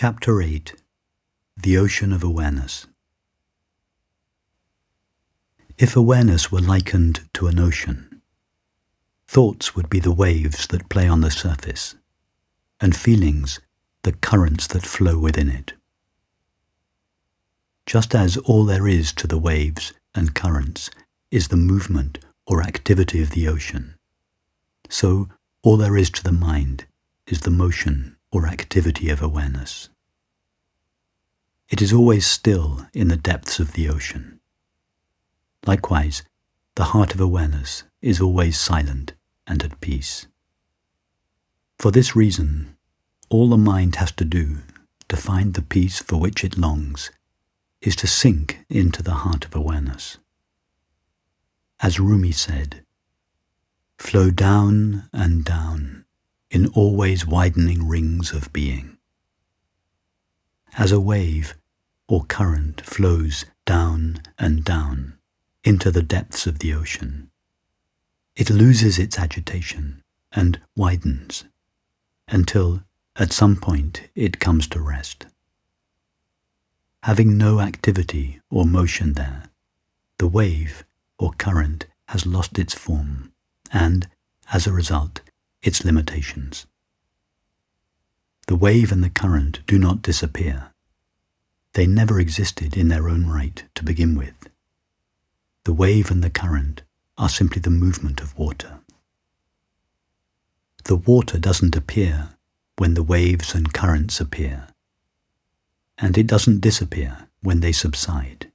Chapter 8 The Ocean of Awareness. If awareness were likened to an ocean, thoughts would be the waves that play on the surface, and feelings the currents that flow within it. Just as all there is to the waves and currents is the movement or activity of the ocean, so all there is to the mind is the motion or activity of awareness. It is always still in the depths of the ocean. Likewise, the heart of awareness is always silent and at peace. For this reason, all the mind has to do to find the peace for which it longs is to sink into the heart of awareness. As Rumi said, "Flow down and down in always widening rings of being." As a wave or current flows down and down into the depths of the ocean, it loses its agitation and widens until at some point it comes to rest. Having no activity or motion there, the wave or current has lost its form and, as a result, its limitations. The wave and the current do not disappear. They never existed in their own right to begin with. The wave and the current are simply the movement of water. The water doesn't appear when the waves and currents appear, and it doesn't disappear when they subside.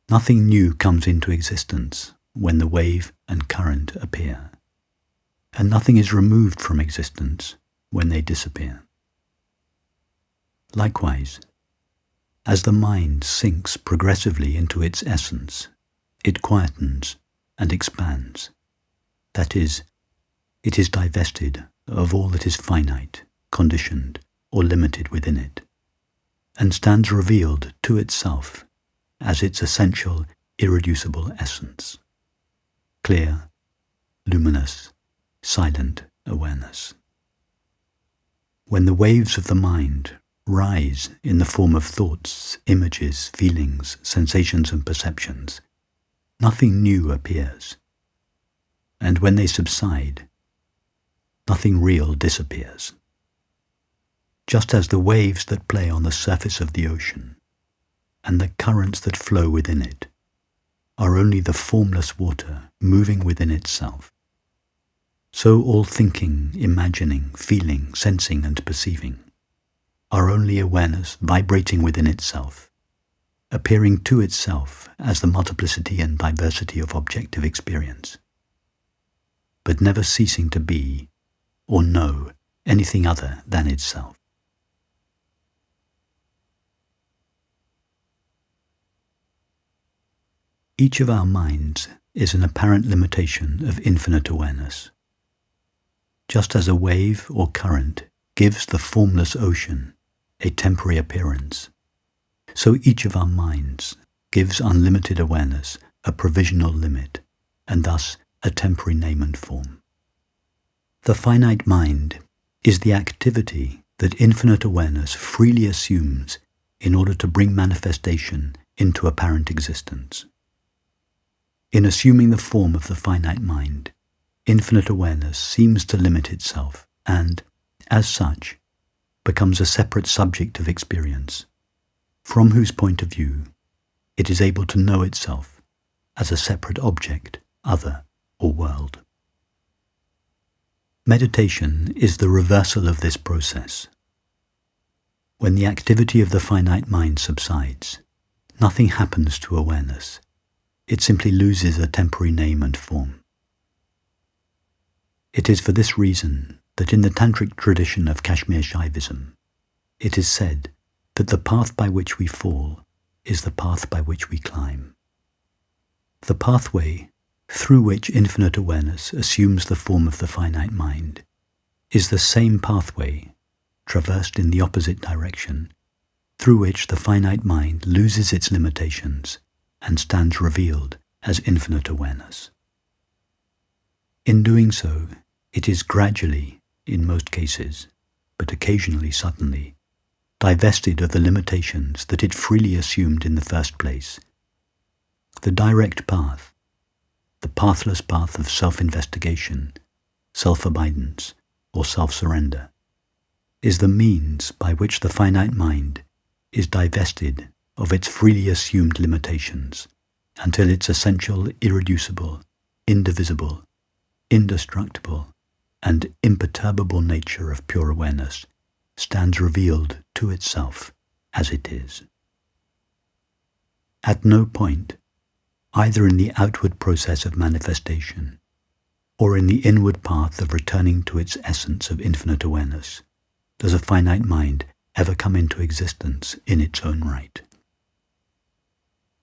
Nothing new comes into existence when the wave and current appear, and nothing is removed from existence when they disappear. Likewise, as the mind sinks progressively into its essence, it quietens and expands. That is, it is divested of all that is finite, conditioned, or limited within it, and stands revealed to itself as its essential, irreducible essence. Clear, luminous, silent awareness. When the waves of the mind rise in the form of thoughts, images, feelings, sensations and perceptions, nothing new appears. And when they subside, nothing real disappears. Just as the waves that play on the surface of the ocean and the currents that flow within it are only the formless water moving within itself, so all thinking, imagining, feeling, sensing and perceiving are only awareness vibrating within itself, appearing to itself as the multiplicity and diversity of objective experience, but never ceasing to be or know anything other than itself. Each of our minds is an apparent limitation of infinite awareness. Just as a wave or current gives the formless ocean a temporary appearance, so each of our minds gives unlimited awareness a provisional limit, and thus a temporary name and form. The finite mind is the activity that infinite awareness freely assumes in order to bring manifestation into apparent existence. In assuming the form of the finite mind, infinite awareness seems to limit itself and, as such, becomes a separate subject of experience, from whose point of view it is able to know itself as a separate object, other, or world. Meditation is the reversal of this process. When the activity of the finite mind subsides, nothing happens to awareness. It simply loses a temporary name and form. It is for this reason that in the tantric tradition of Kashmir Shaivism, it is said that the path by which we fall is the path by which we climb. The pathway through which infinite awareness assumes the form of the finite mind is the same pathway, traversed in the opposite direction, through which the finite mind loses its limitations and stands revealed as infinite awareness. In doing so, it is gradually, in most cases, but occasionally suddenly, divested of the limitations that it freely assumed in the first place. The direct path, the pathless path of self-investigation, self-abidance, or self-surrender, is the means by which the finite mind is divested of its freely assumed limitations until its essential, irreducible, indivisible, indestructible, and imperturbable nature of pure awareness stands revealed to itself as it is. At no point, either in the outward process of manifestation or in the inward path of returning to its essence of infinite awareness, does a finite mind ever come into existence in its own right.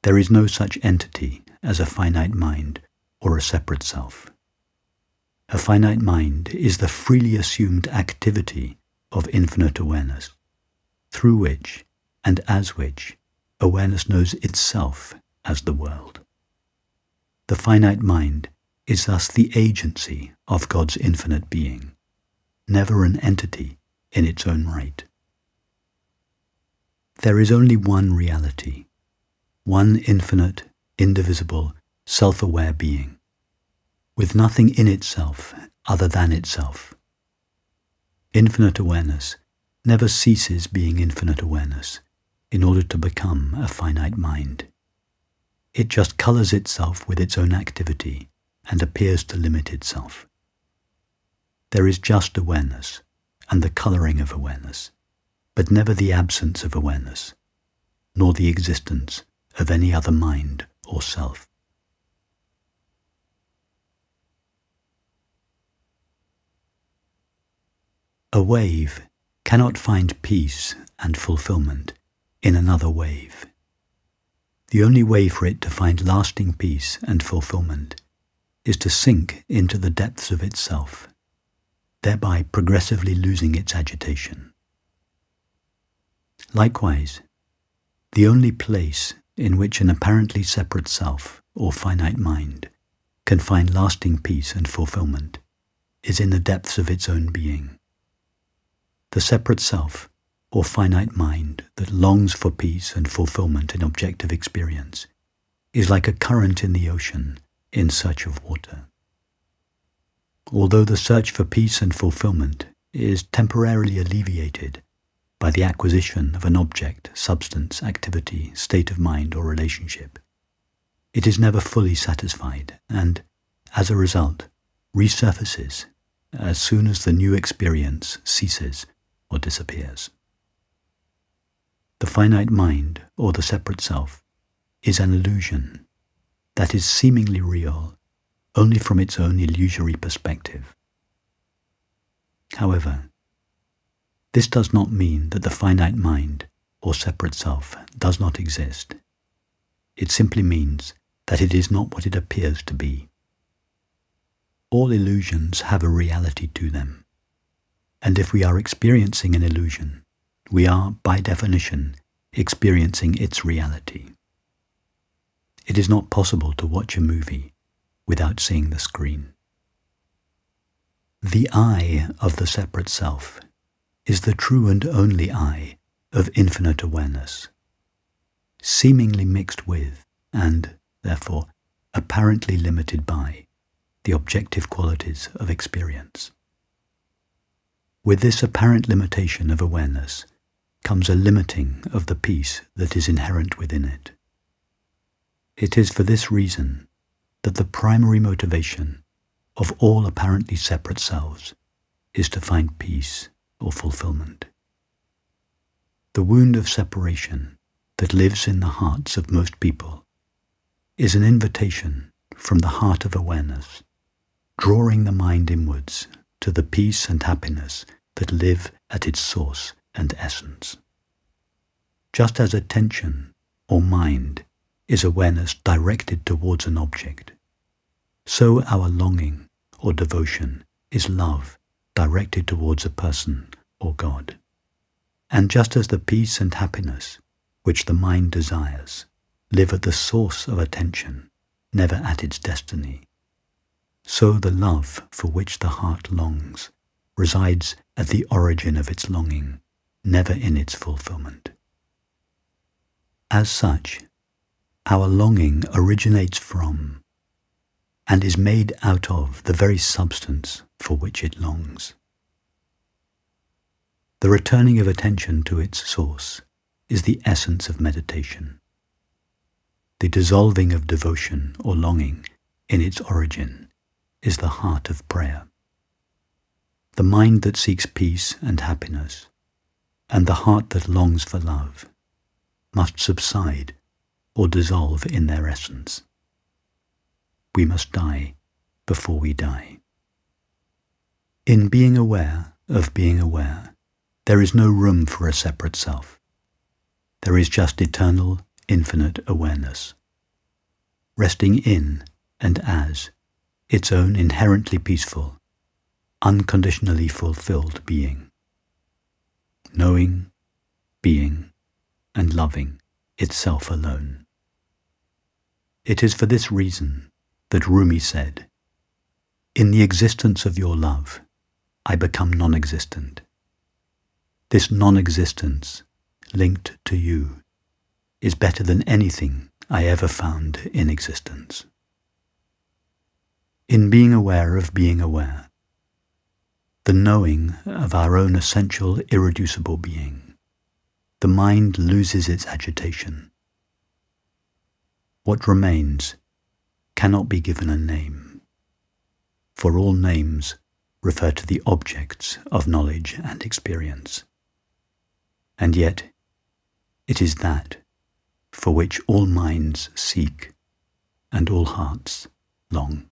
There is no such entity as a finite mind or a separate self. A finite mind is the freely assumed activity of infinite awareness, through which and as which awareness knows itself as the world. The finite mind is thus the agency of God's infinite being, never an entity in its own right. There is only one reality, one infinite, indivisible, self-aware being, with nothing in itself other than itself. Infinite awareness never ceases being infinite awareness in order to become a finite mind. It just colors itself with its own activity and appears to limit itself. There is just awareness and the coloring of awareness, but never the absence of awareness, nor the existence of any other mind or self. A wave cannot find peace and fulfillment in another wave. The only way for it to find lasting peace and fulfillment is to sink into the depths of itself, thereby progressively losing its agitation. Likewise, the only place in which an apparently separate self or finite mind can find lasting peace and fulfillment is in the depths of its own being. The separate self or finite mind that longs for peace and fulfillment in objective experience is like a current in the ocean in search of water. Although the search for peace and fulfillment is temporarily alleviated by the acquisition of an object, substance, activity, state of mind, or relationship, it is never fully satisfied and, as a result, resurfaces as soon as the new experience ceases or disappears. The finite mind, or the separate self, is an illusion that is seemingly real only from its own illusory perspective. However, this does not mean that the finite mind or separate self does not exist. It simply means that it is not what it appears to be. All illusions have a reality to them, and if we are experiencing an illusion, we are, by definition, experiencing its reality. It is not possible to watch a movie without seeing the screen. The I of the separate self is the true and only I of infinite awareness, seemingly mixed with, and, therefore, apparently limited by, the objective qualities of experience. With this apparent limitation of awareness comes a limiting of the peace that is inherent within it. It is for this reason that the primary motivation of all apparently separate selves is to find peace or fulfillment. The wound of separation that lives in the hearts of most people is an invitation from the heart of awareness, drawing the mind inwards to the peace and happiness that live at its source and essence. Just as attention or mind is awareness directed towards an object, so our longing or devotion is love directed towards a person or God. And just as the peace and happiness which the mind desires live at the source of attention, never at its destiny, so the love for which the heart longs resides at the origin of its longing, never in its fulfillment. As such, our longing originates from and is made out of the very substance for which it longs. The returning of attention to its source is the essence of meditation. The dissolving of devotion or longing in its origin is the heart of prayer. The mind that seeks peace and happiness, and the heart that longs for love, must subside or dissolve in their essence. We must die before we die. In being aware of being aware, there is no room for a separate self. There is just eternal, infinite awareness, resting in and as its own inherently peaceful, unconditionally fulfilled being, knowing, being, and loving itself alone. It is for this reason that Rumi said, "In the existence of your love, I become non-existent. This non-existence, linked to you, is better than anything I ever found in existence." In being aware of being aware, the knowing of our own essential irreducible being, the mind loses its agitation. What remains cannot be given a name, for all names refer to the objects of knowledge and experience. And yet, it is that for which all minds seek and all hearts long.